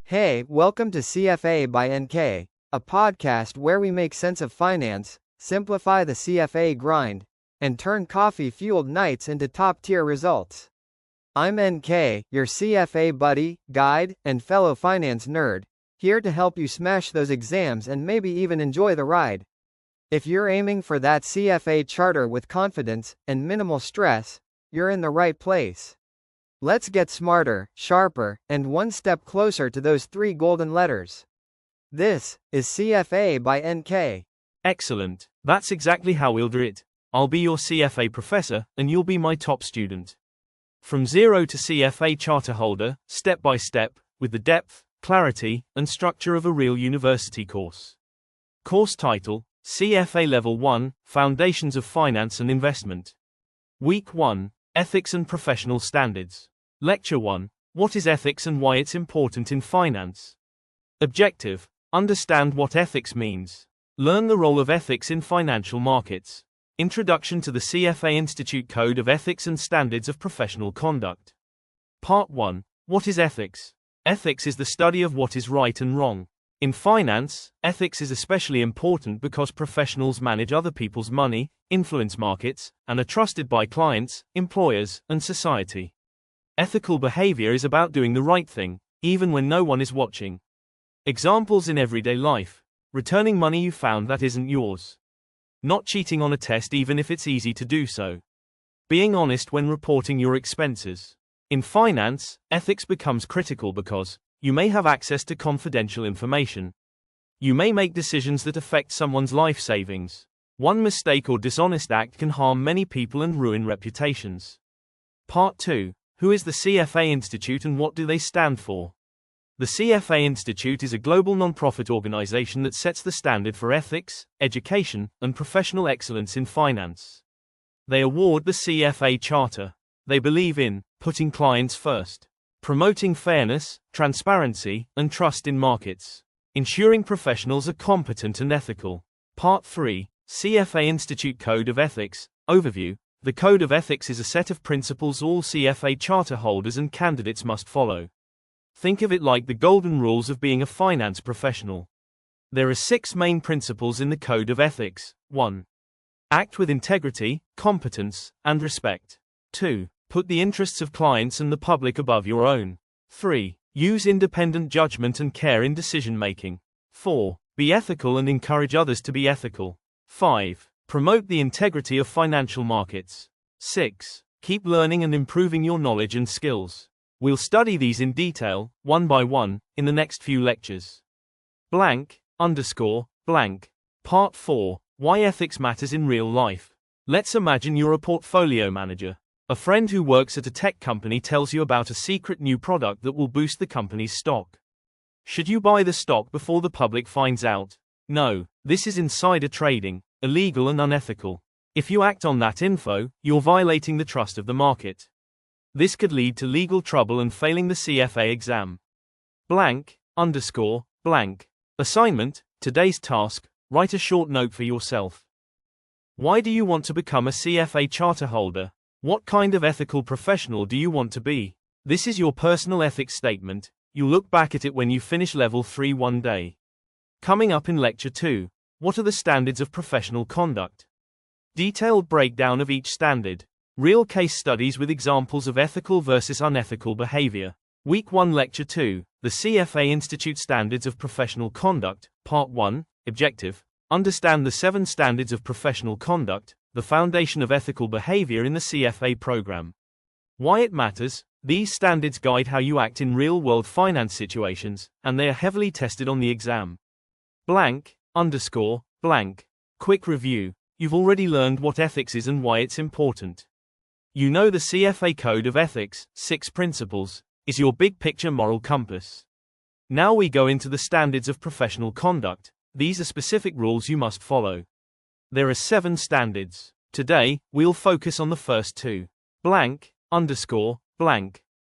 Hey, welcome to CFA by NK, a podcast where we make sense of finance, simplify the CFA grind, and turn coffee-fueled nights into top-tier results. I'm NK, your CFA buddy, guide, and fellow finance nerd, here to help you smash those exams and maybe even enjoy the ride. If you're aiming for that CFA charter with confidence and minimal stress, you're in the right place. Let's get smarter, sharper, and one step closer to those three golden letters. This is CFA by NK. Excellent. That's exactly how we'll do it. I'll be your CFA professor, and you'll be my top student. From zero to CFA Charterholder, step by step, with the depth, clarity, and structure of a real university course. Course title: CFA Level 1, Foundations of Finance and Investment. Week 1, Ethics and Professional Standards. Lecture 1, What is ethics and why it's important in finance? Objective: understand what ethics means. Learn the role of ethics in financial markets. Introduction to the CFA Institute Code of Ethics and Standards of Professional Conduct. Part 1, What is ethics? Ethics is the study of what is right and wrong. In finance, ethics is especially important because professionals manage other people's money, influence markets, and are trusted by clients, employers, and society. Ethical behavior is about doing the right thing, even when no one is watching. Examples in everyday life: returning money you found that isn't yours. Not cheating on a test even if it's easy to do so. Being honest when reporting your expenses. In finance, ethics becomes critical because you may have access to confidential information. You may make decisions that affect someone's life savings. One mistake or dishonest act can harm many people and ruin reputations. Part 2, Who is the CFA Institute and what do they stand for? The CFA Institute is a global non-profit organization that sets the standard for ethics, education, and professional excellence in finance. They award the CFA Charter. They believe in putting clients first, promoting fairness, transparency, and trust in markets, ensuring professionals are competent and ethical. Part 3, CFA Institute Code of Ethics. Overview: The Code of Ethics is a set of principles all CFA charter holders and candidates must follow. Think of it like the golden rules of being a finance professional. There are 6 main principles in the Code of Ethics. 1. Act with integrity, competence, and respect. 2. Put the interests of clients and the public above your own. 3. Use independent judgment and care in decision-making. 4. Be ethical and encourage others to be ethical. 5. Promote the integrity of financial markets. 6. Keep learning and improving your knowledge and skills. We'll study these in detail, one by one, in the next few lectures. Blank. Part 4, Why Ethics Matters in Real Life. Let's imagine you're a portfolio manager. A friend who works at a tech company tells you about a secret new product that will boost the company's stock. Should you buy the stock before the public finds out? No, this is insider trading, illegal and unethical. If you act on that info, you're violating the trust of the market. This could lead to legal trouble and failing the CFA exam. Assignment: today's task, write a short note for yourself. Why do you want to become a CFA charter holder? What kind of ethical professional do you want to be? This is your personal ethics statement. You'll look back at it when you finish level 3 one day. Coming up in lecture 2, what are the standards of professional conduct? Detailed breakdown of each standard. Real case studies with examples of ethical versus unethical behavior. Week 1 Lecture 2, The CFA Institute Standards of Professional Conduct, Part 1, Objective: Understand the 7 standards of professional conduct, the foundation of ethical behavior in the CFA program. Why it matters: These standards guide how you act in real-world finance situations, and they are heavily tested on the exam. Quick review. You've already learned what ethics is and why it's important. You know the CFA Code of Ethics, 6 principles, is your big-picture moral compass. Now we go into the standards of professional conduct. These are specific rules you must follow. There are 7 standards. Today, we'll focus on the first 2.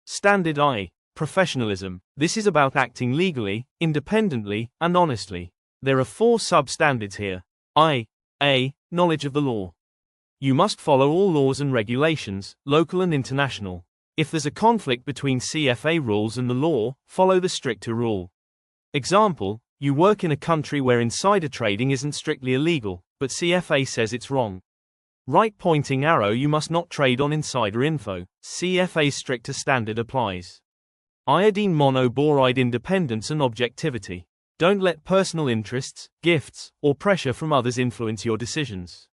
Standard I. Professionalism. This is about acting legally, independently, and honestly. There are 4 sub-standards here. A. Knowledge of the law. You must follow all laws and regulations, local and international. If there's a conflict between CFA rules and the law, follow the stricter rule. Example, you work in a country where insider trading isn't strictly illegal, but CFA says it's wrong. Right pointing arrow, you must not trade on insider info. CFA's stricter standard applies. Iodine monoboride independence and objectivity. Don't let personal interests, gifts, or pressure from others influence your decisions.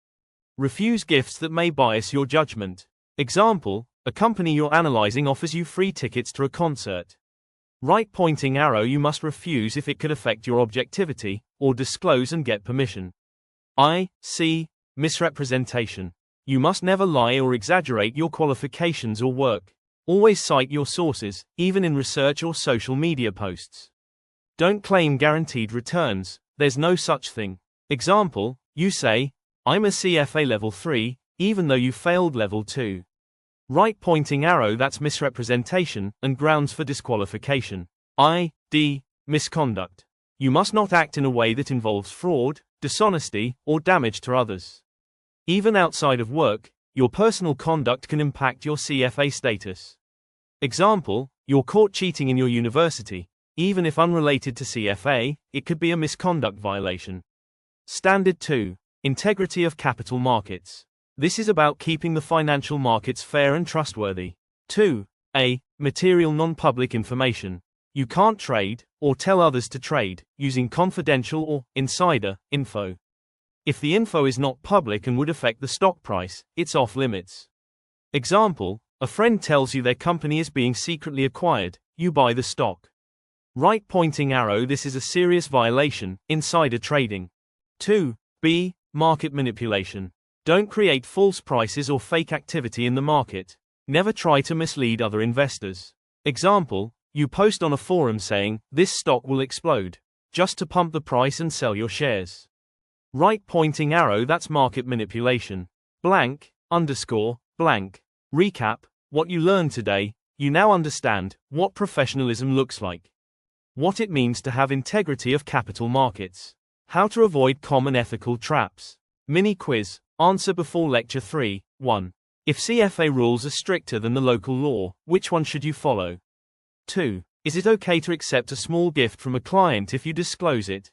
Refuse gifts that may bias your judgment. Example, a company you're analyzing offers you free tickets to a concert. Right pointing arrow, you must refuse if it could affect your objectivity, or disclose and get permission. C. Misrepresentation. You must never lie or exaggerate your qualifications or work. Always cite your sources, even in research or social media posts. Don't claim guaranteed returns, there's no such thing. Example, you say, I'm a CFA Level 3, even though you failed Level 2. Right pointing arrow, that's misrepresentation, and grounds for disqualification. D. Misconduct. You must not act in a way that involves fraud, dishonesty, or damage to others. Even outside of work, your personal conduct can impact your CFA status. Example, you're caught cheating in your university. Even if unrelated to CFA, it could be a misconduct violation. Standard 2. Integrity of capital markets. This is about keeping the financial markets fair and trustworthy. 2. Material non-public information. You can't trade, or tell others to trade, using confidential or insider info. If the info is not public and would affect the stock price, it's off limits. Example, a friend tells you their company is being secretly acquired, you buy the stock. Right pointing arrow, this is a serious violation, insider trading. 2. Market manipulation. Don't create false prices or fake activity in the market. Never try to mislead other investors. Example, you post on a forum saying, this stock will explode, just to pump the price and sell your shares. Right pointing arrow, that's market manipulation. Recap, what you learned today, you now understand what professionalism looks like. What it means to have integrity of capital markets. How to avoid common ethical traps. Mini quiz, answer before lecture 3. 1. If CFA rules are stricter than the local law, which one should you follow? 2. Is it okay to accept a small gift from a client if you disclose it?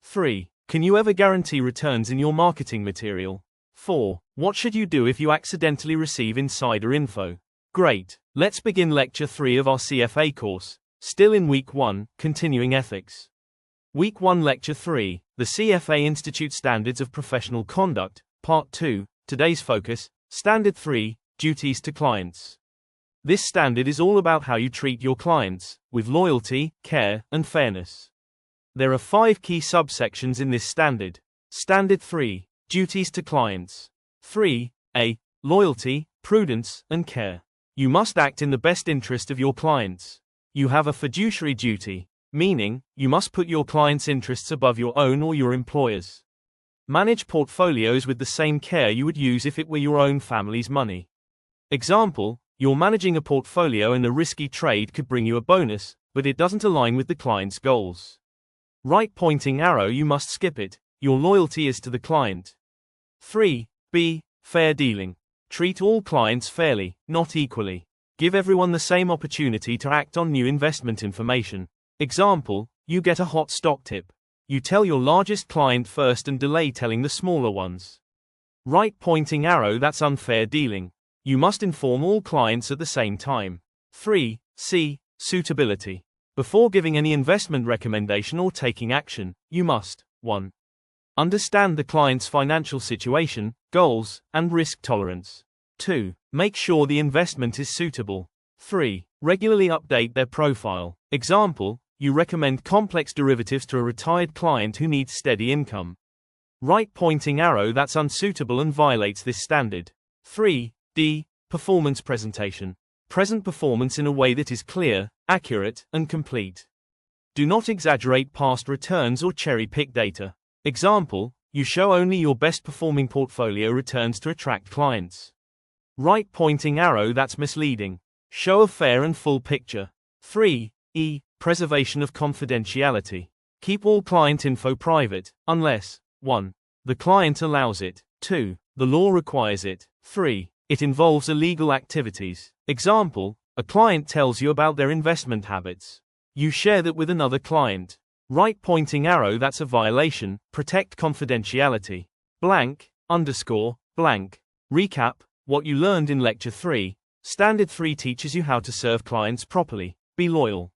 3. Can you ever guarantee returns in your marketing material? 4. What should you do if you accidentally receive insider info? Great. Let's begin lecture 3 of our CFA course. Still in week 1, continuing ethics. Week 1 lecture 3, the CFA Institute Standards of Professional Conduct, Part 2, today's focus, Standard 3, Duties to Clients. This standard is all about how you treat your clients, with loyalty, care, and fairness. There are 5 key subsections in this standard. Standard 3, Duties to Clients. 3. Loyalty, prudence, and care. You must act in the best interest of your clients. You have a fiduciary duty, meaning, you must put your clients' interests above your own or your employer's. Manage portfolios with the same care you would use if it were your own family's money. Example, you're managing a portfolio and a risky trade could bring you a bonus, but it doesn't align with the client's goals. Right pointing arrow, you must skip it. Your loyalty is to the client. 3. Fair dealing. Treat all clients fairly, not equally. Give everyone the same opportunity to act on new investment information. Example, you get a hot stock tip. You tell your largest client first and delay telling the smaller ones. Right pointing arrow, that's unfair dealing. You must inform all clients at the same time. 3. Suitability. Before giving any investment recommendation or taking action, you must 1. Understand the client's financial situation, goals, and risk tolerance. 2. Make sure the investment is suitable. 3. Regularly update their profile. Example, you recommend complex derivatives to a retired client who needs steady income. Right pointing arrow, that's unsuitable and violates this standard. 3. Performance presentation. Present performance in a way that is clear, accurate, and complete. Do not exaggerate past returns or cherry-pick data. Example, you show only your best performing portfolio returns to attract clients. Right pointing arrow, that's misleading. Show a fair and full picture. 3. Preservation of confidentiality. Keep all client info private, unless 1. The client allows it. 2. The law requires it. 3. It involves illegal activities. Example, A client tells you about their investment habits. You share that with another client. Right pointing arrow, that's a violation. Protect confidentiality. Blank, underscore, blank. Recap what you learned in Lecture 3. Standard 3 teaches you how to serve clients properly. Be loyal.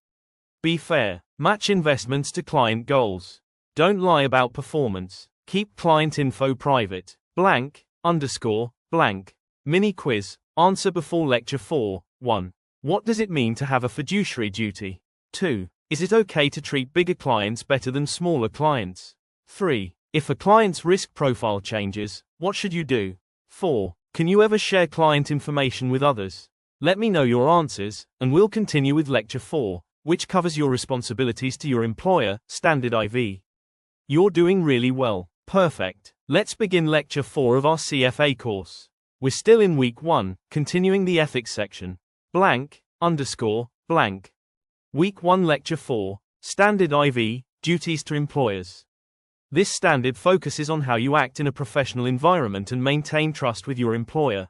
Be fair. Match investments to client goals. Don't lie about performance. Keep client info private. Blank, underscore, blank. Mini quiz. Answer before Lecture 4. 1. What does it mean to have a fiduciary duty? 2. Is it okay to treat bigger clients better than smaller clients? 3. If a client's risk profile changes, what should you do? 4. Can you ever share client information with others? Let me know your answers, and we'll continue with Lecture 4, which covers your responsibilities to your employer, Standard IV. You're doing really well. Perfect. Let's begin Lecture 4 of our CFA course. We're still in Week 1, continuing the ethics section. Blank, underscore, blank. Week 1 Lecture 4, Standard IV, Duties to Employers. This standard focuses on how you act in a professional environment and maintain trust with your employer.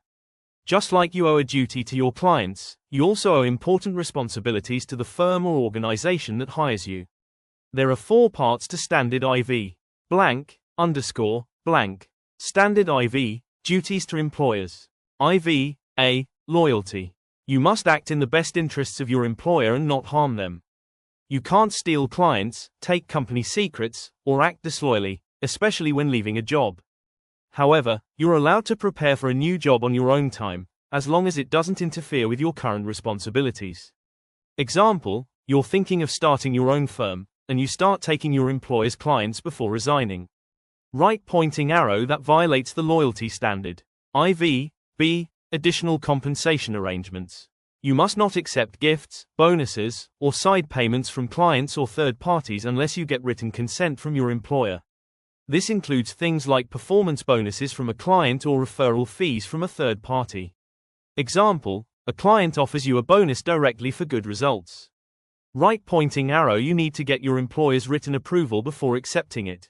Just like you owe a duty to your clients, you also owe important responsibilities to the firm or organization that hires you. There are 4 parts to Standard IV. Blank, underscore, blank. Standard IV, Duties to Employers. IV, A, Loyalty. You must act in the best interests of your employer and not harm them. You can't steal clients, take company secrets, or act disloyally, especially when leaving a job. However, you're allowed to prepare for a new job on your own time, as long as it doesn't interfere with your current responsibilities. Example, you're thinking of starting your own firm, and you start taking your employer's clients before resigning. Right pointing arrow, that violates the loyalty standard. IV, B, Additional compensation arrangements. You must not accept gifts, bonuses, or side payments from clients or third parties unless you get written consent from your employer. This includes things like performance bonuses from a client or referral fees from a third party. Example, a client offers you a bonus directly for good results. Right pointing arrow, you need to get your employer's written approval before accepting it.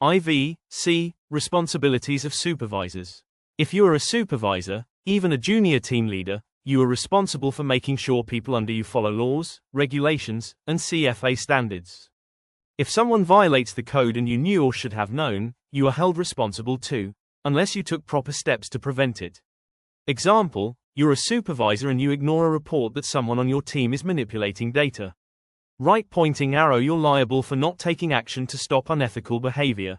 IV, C, responsibilities of supervisors. If you are a supervisor, even a junior team leader, you are responsible for making sure people under you follow laws, regulations, and CFA standards. If someone violates the code and you knew or should have known, you are held responsible too, unless you took proper steps to prevent it. Example, you're a supervisor and you ignore a report that someone on your team is manipulating data. Right pointing arrow, you're liable for not taking action to stop unethical behavior.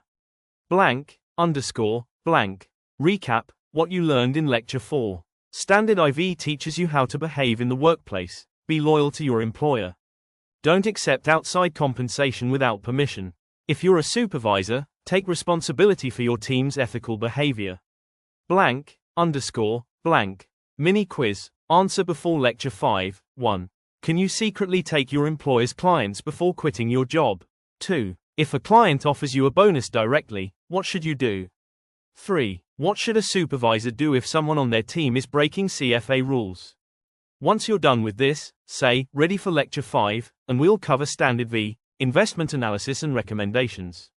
Blank, underscore, blank. Recap what you learned in Lecture 4. Standard IV teaches you how to behave in the workplace. Be loyal to your employer. Don't accept outside compensation without permission. If you're a supervisor, take responsibility for your team's ethical behavior. Blank, underscore, blank. Mini quiz. Answer before Lecture 5. 1. Can you secretly take your employer's clients before quitting your job? 2. If a client offers you a bonus directly, what should you do? 3. What should a supervisor do if someone on their team is breaking CFA rules? Once you're done with this, say, ready for Lecture 5, and we'll cover Standard V, investment analysis and recommendations.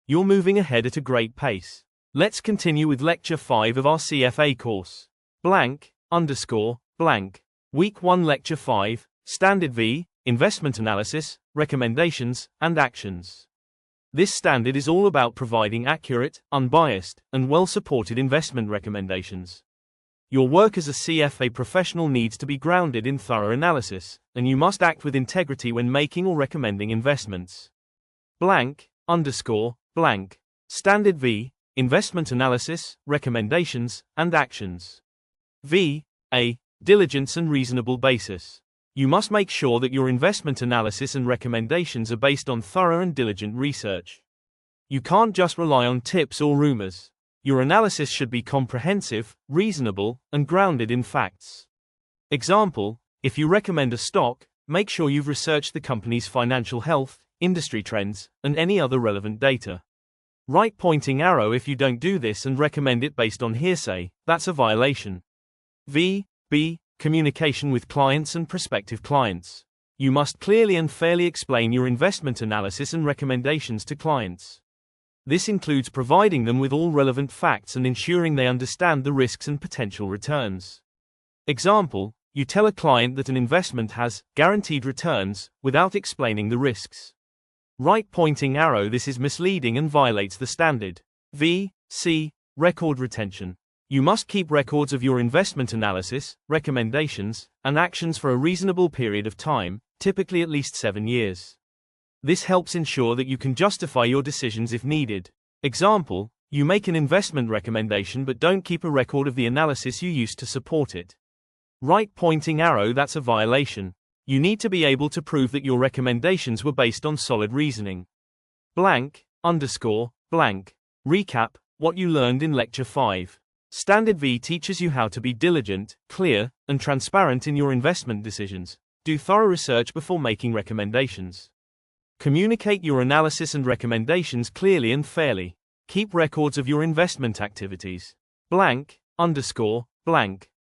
You're moving ahead at a great pace. Let's continue with Lecture 5 of our CFA course. Blank, underscore, blank. Week 1 Lecture 5, Standard V, investment analysis, recommendations, and actions. This standard is all about providing accurate, unbiased, and well-supported investment recommendations. Your work as a CFA professional needs to be grounded in thorough analysis, and you must act with integrity when making or recommending investments. Blank, underscore, blank. Standard V, investment analysis, recommendations, and actions. V, A, diligence and reasonable basis. You must make sure that your investment analysis and recommendations are based on thorough and diligent research. You can't just rely on tips or rumors. Your analysis should be comprehensive, reasonable, and grounded in facts. Example, if you recommend a stock, make sure you've researched the company's financial health, industry trends, and any other relevant data. Right pointing arrow, if you don't do this and recommend it based on hearsay, that's a violation. V, B, communication with clients and prospective clients. You must clearly and fairly explain your investment analysis and recommendations to clients. This includes providing them with all relevant facts and ensuring they understand the risks and potential returns. Example, you tell a client that an investment has guaranteed returns without explaining the risks. Right pointing arrow. This is misleading and violates the standard. C. Record retention. You must keep records of your investment analysis, recommendations, and actions for a reasonable period of time, typically at least 7 years. This helps ensure that you can justify your decisions if needed. Example, you make an investment recommendation but don't keep a record of the analysis you used to support it. Right pointing arrow. That's a violation. You need to be able to prove that your recommendations were based on solid reasoning. Blank. Recap what you learned in Lecture 5. Standard V teaches you how to be diligent, clear, and transparent in your investment decisions. Do thorough research before making recommendations. Communicate your analysis and recommendations clearly and fairly. Keep records of your investment activities.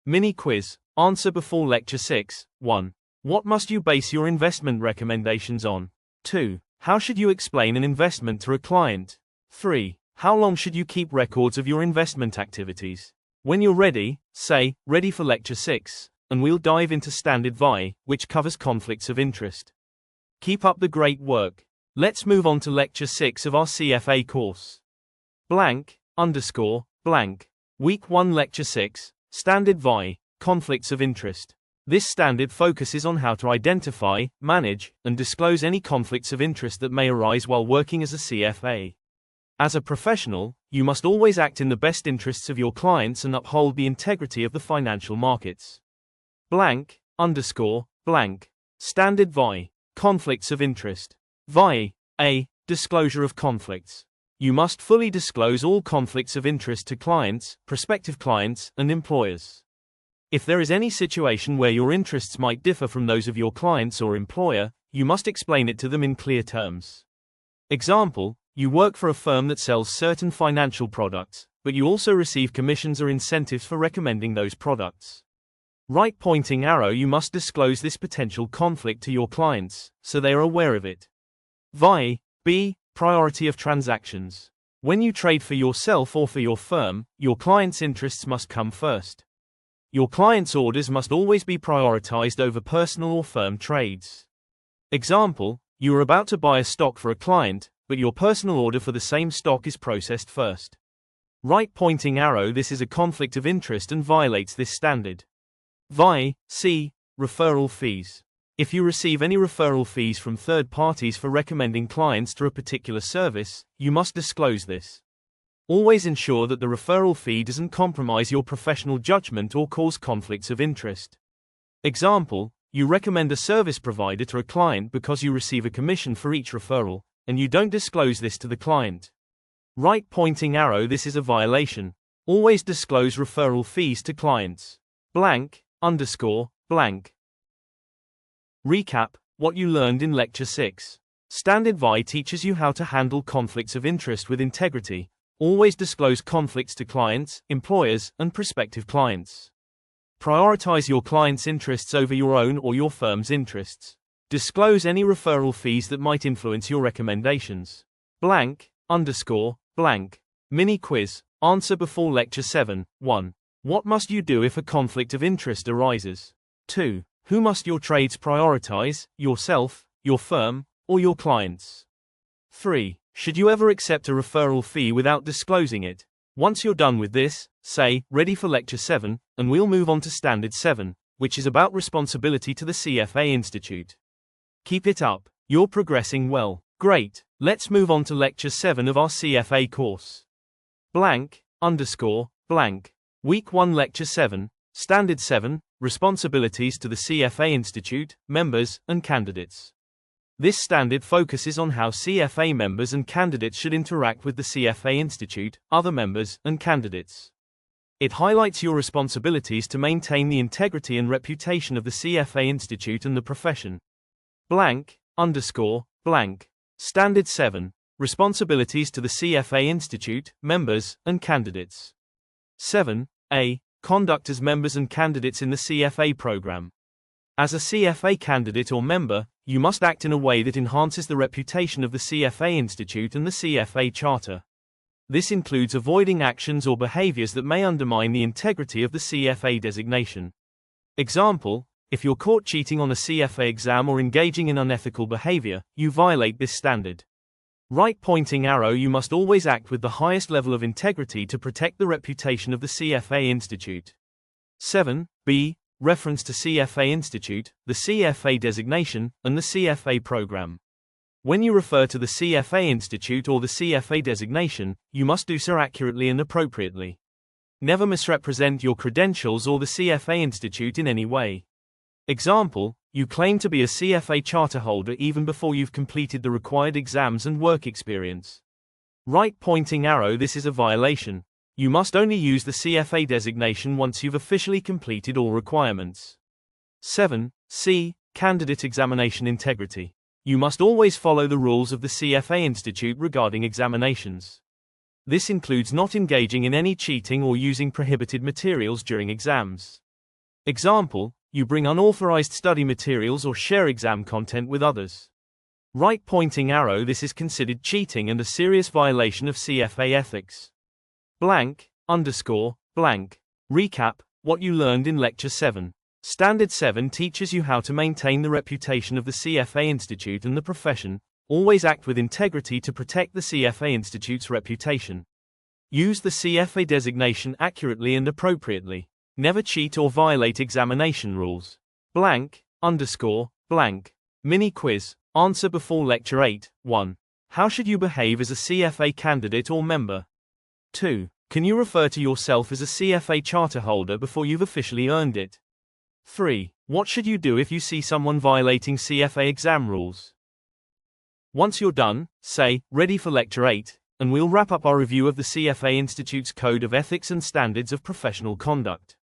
Mini quiz. Answer before Lecture 6. 1. What must you base your investment recommendations on? 2. How should you explain an investment to a client? 3. How long should you keep records of your investment activities? When you're ready, say, ready for Lecture 6, and we'll dive into Standard VI, which covers conflicts of interest. Keep up the great work. Let's move on to Lecture 6 of our CFA course. Week 1 Lecture 6, Standard VI, Conflicts of Interest. This standard focuses on how to identify, manage, and disclose any conflicts of interest that may arise while working as a CFA. As a professional, you must always act in the best interests of your clients and uphold the integrity of the financial markets. Standard VI, Conflicts of Interest. VI. A. Disclosure of conflicts. You must fully disclose all conflicts of interest to clients, prospective clients, and employers. If there is any situation where your interests might differ from those of your clients or employer, you must explain it to them in clear terms. Example, you work for a firm that sells certain financial products, but you also receive commissions or incentives for recommending those products. Right pointing arrow. You must disclose this potential conflict to your clients, so they are aware of it. VI. B. Priority of transactions. When you trade for yourself or for your firm, your clients' interests must come first. Your clients' orders must always be prioritized over personal or firm trades. Example, you are about to buy a stock for a client, but your personal order for the same stock is processed first. Right pointing arrow. This is a conflict of interest and violates this standard. VI. C. Referral fees. If you receive any referral fees from third parties for recommending clients to a particular service, you must disclose this. Always ensure that the referral fee doesn't compromise your professional judgment or cause conflicts of interest. Example, you recommend a service provider to a client because you receive a commission for each referral, and you don't disclose this to the client. Right pointing arrow. This is a violation. Always disclose referral fees to clients. Recap what you learned in Lecture 6. Standard VI teaches you how to handle conflicts of interest with integrity. Always disclose conflicts to clients, employers, and prospective clients. Prioritize your clients' interests over your own or your firm's interests. Disclose any referral fees that might influence your recommendations. Mini quiz. Answer before Lecture 7. 1. What must you do if a conflict of interest arises? 2. Who must your trades prioritize, yourself, your firm, or your clients? 3. Should you ever accept a referral fee without disclosing it? Once you're done with this, say, ready for Lecture 7, and we'll move on to Standard 7, which is about responsibility to the CFA Institute. Keep it up. You're progressing well. Great. Let's move on to Lecture 7 of our CFA course. Week 1 Lecture 7, Standard 7, Responsibilities to the CFA Institute, Members, and Candidates. This standard focuses on how CFA members and candidates should interact with the CFA Institute, other members, and candidates. It highlights your responsibilities to maintain the integrity and reputation of the CFA Institute and the profession. Standard 7. Responsibilities to the CFA Institute, members, and candidates. 7. A. Conduct as members and candidates in the CFA program. As a CFA candidate or member, you must act in a way that enhances the reputation of the CFA Institute and the CFA Charter. This includes avoiding actions or behaviors that may undermine the integrity of the CFA designation. Example, if you're caught cheating on a CFA exam or engaging in unethical behavior, you violate this standard. Right pointing arrow. You must always act with the highest level of integrity to protect the reputation of the CFA Institute. 7. B. Reference to CFA Institute, the CFA designation, and the CFA program. When you refer to the CFA Institute or the CFA designation, you must do so accurately and appropriately. Never misrepresent your credentials or the CFA Institute in any way. Example, you claim to be a CFA Charterholder even before you've completed the required exams and work experience. Right pointing arrow. This is a violation. You must only use the CFA designation once you've officially completed all requirements. 7. C. Candidate examination integrity. You must always follow the rules of the CFA Institute regarding examinations. This includes not engaging in any cheating or using prohibited materials during exams. Example, you bring unauthorized study materials or share exam content with others. Right pointing arrow. This is considered cheating and a serious violation of CFA ethics. Blank, underscore, blank. Recap, what you learned in Lecture 7. Standard 7 teaches you how to maintain the reputation of the CFA Institute and the profession. Always act with integrity to protect the CFA Institute's reputation. Use the CFA designation accurately and appropriately. Never cheat or violate examination rules. Blank, underscore, blank. Mini quiz. Answer before Lecture 8. 1. How should you behave as a CFA candidate or member? 2. Can you refer to yourself as a CFA Charterholder before you've officially earned it? 3. What should you do if you see someone violating CFA exam rules? Once you're done, say, ready for Lecture 8, and we'll wrap up our review of the CFA Institute's Code of Ethics and Standards of Professional Conduct.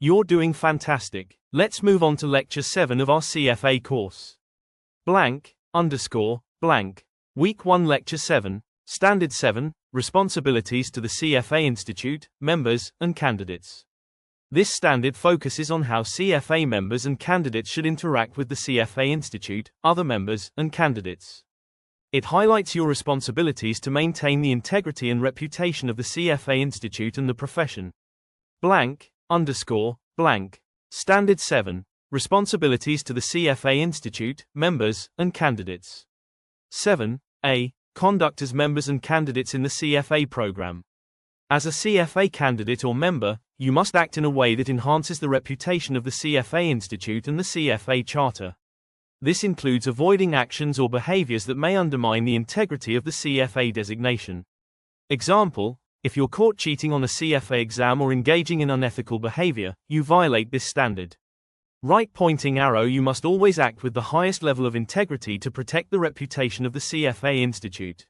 You're doing fantastic. Let's move on to Lecture 7 of our CFA course. Blank, underscore, blank. Week 1 Lecture 7, Standard 7, Responsibilities to the CFA Institute, Members, and Candidates. This standard focuses on how CFA members and candidates should interact with the CFA Institute, other members, and candidates. It highlights your responsibilities to maintain the integrity and reputation of the CFA Institute and the profession. Blank, underscore, blank. Standard 7, Responsibilities to the CFA Institute, Members, and Candidates. 7. A. Conduct as members and candidates in the CFA program. As a CFA candidate or member, you must act in a way that enhances the reputation of the CFA Institute and the CFA Charter. This includes avoiding actions or behaviors that may undermine the integrity of the CFA designation. Example, if you're caught cheating on a CFA exam or engaging in unethical behavior, you violate this standard. Right pointing arrow. You must always act with the highest level of integrity to protect the reputation of the CFA Institute.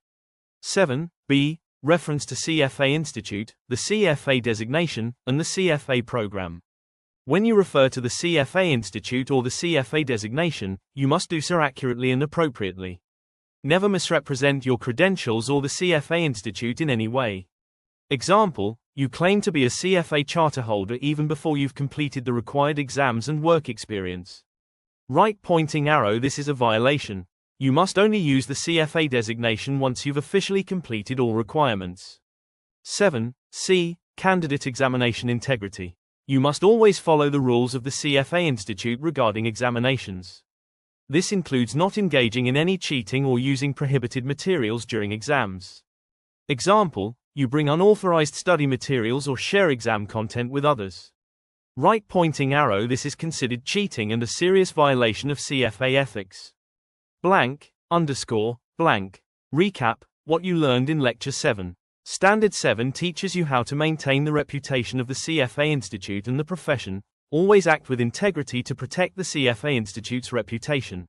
7. B. Reference to CFA Institute, the CFA designation, and the CFA program. When you refer to the CFA Institute or the CFA designation, you must do so accurately and appropriately. Never misrepresent your credentials or the CFA Institute in any way. Example, you claim to be a CFA Charterholder even before you've completed the required exams and work experience. Right pointing arrow. This is a violation. You must only use the CFA designation once you've officially completed all requirements. 7. C. Candidate examination integrity. You must always follow the rules of the CFA Institute regarding examinations. This includes not engaging in any cheating or using prohibited materials during exams. Example, you bring unauthorized study materials or share exam content with others. Right pointing arrow. This is considered cheating and a serious violation of CFA ethics. Blank, underscore, blank. Recap, what you learned in Lecture 7. Standard 7 teaches you how to maintain the reputation of the CFA Institute and the profession. Always act with integrity to protect the CFA Institute's reputation.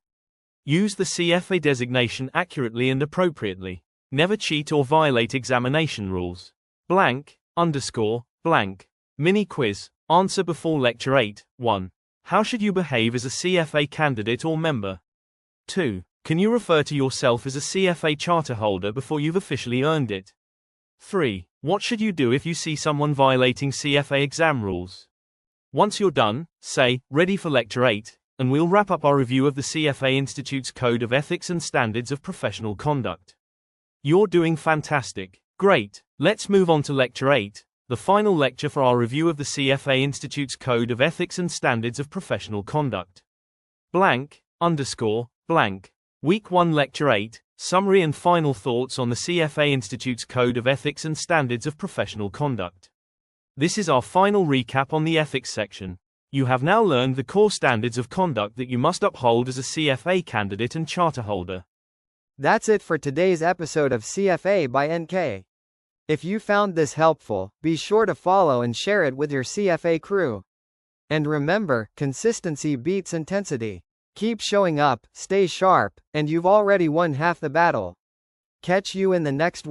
Use the CFA designation accurately and appropriately. Never cheat or violate examination rules. Blank, underscore, blank. Mini quiz. Answer before Lecture 8. 1. How should you behave as a CFA candidate or member? 2. Can you refer to yourself as a CFA Charterholder before you've officially earned it? 3. What should you do if you see someone violating CFA exam rules? Once you're done, say, ready for Lecture 8, and we'll wrap up our review of the CFA Institute's Code of Ethics and Standards of Professional Conduct. You're doing fantastic. Great. Let's move on to Lecture 8, The final lecture for our review of the CFA Institute's Code of Ethics and Standards of Professional Conduct. Blank, _ blank. Week 1 Lecture 8, Summary and Final Thoughts on the CFA Institute's Code of Ethics and Standards of Professional Conduct. This is our final recap on the ethics section. You have now learned the core standards of conduct that you must uphold as a CFA candidate and charter holder. That's it for today's episode of CFA by NK. If you found this helpful, be sure to follow and share it with your CFA crew. And remember, consistency beats intensity. Keep showing up, stay sharp, and you've already won half the battle. Catch you in the next